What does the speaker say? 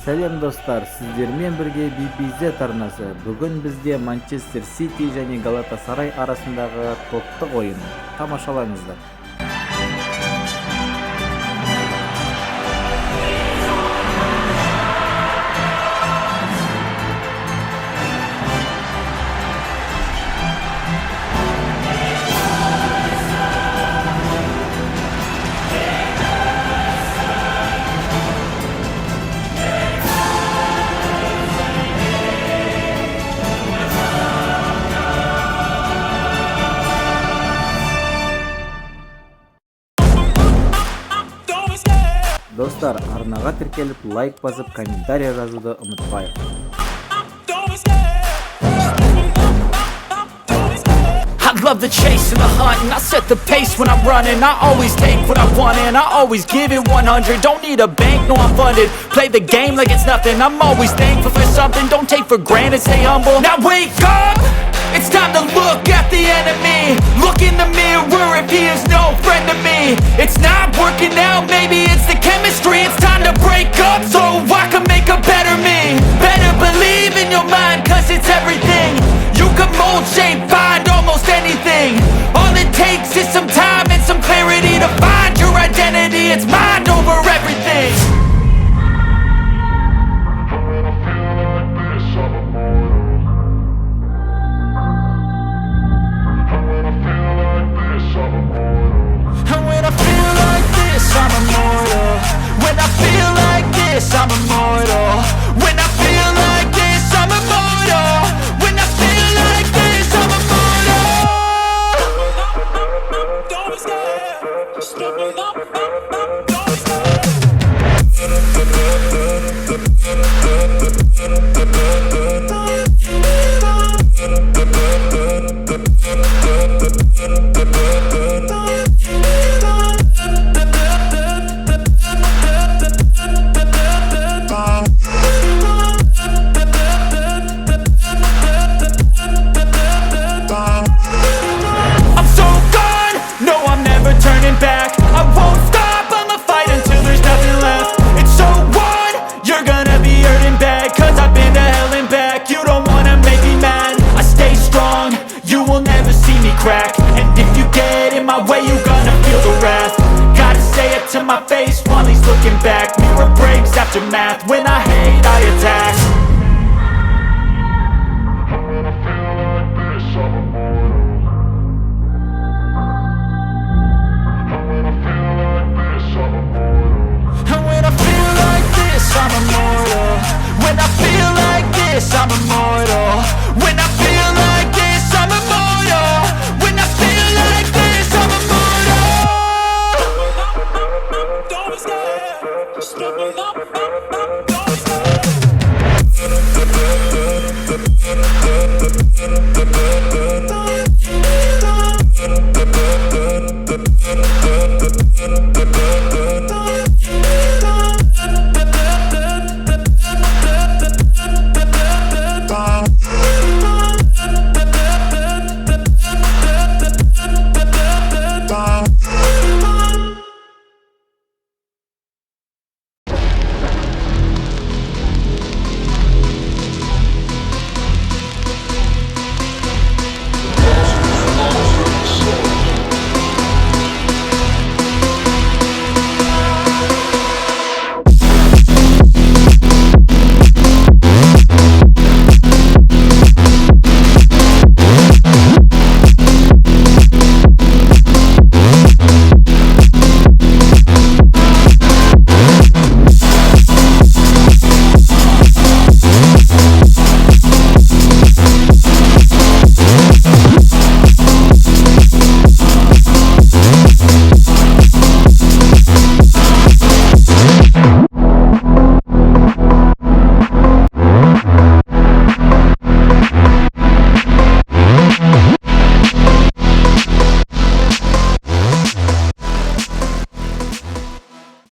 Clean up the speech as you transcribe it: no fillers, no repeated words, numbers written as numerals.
Сәлем достар, сіздермен бірге BBZ арнасы. Бүгін бізде Манчестер Сити және Галатасарай арасындағы топтық ойын. Тамашалаңыздар. Достар, арнаға тіркеліп, лайк басып, комментария жазуды ұмытпайық. I love the chase and the hunt, and I set the pace when I'm running. I always take what I want and I always give it 100. Don't need a bank, no I'm funded. Play the game like it's nothing. I'm always thankful for something. Don't take for granted, stay humble. Now wake up! It's time to look at the enemy. Look in the mirror if he is no friend to me. It's not working out, maybe it's the chemistry. It's time to break up so I can make a better me. Better believe in your mind, cause it's everything. You can mold, shape, find almost anything. All it takes is some time and some clarity to find your identity. It's mind over everything. I'm immortal. When I feel like this, I'm immortal. When I feel like this, I'm immortal. When I feel like this, I'm immortal. Don't be scared. Just step it up. Don't be scared. And if you get in my way, you gonna feel the wrath. Gotta say it to my face while he's looking back. Mirror breaks after math. When I hate, I attack. When I feel like this, I'm immortal. When I feel like this, I'm immortal. When I feel like this, I'm immortal. When I feel like this, I'm immortal. When I feel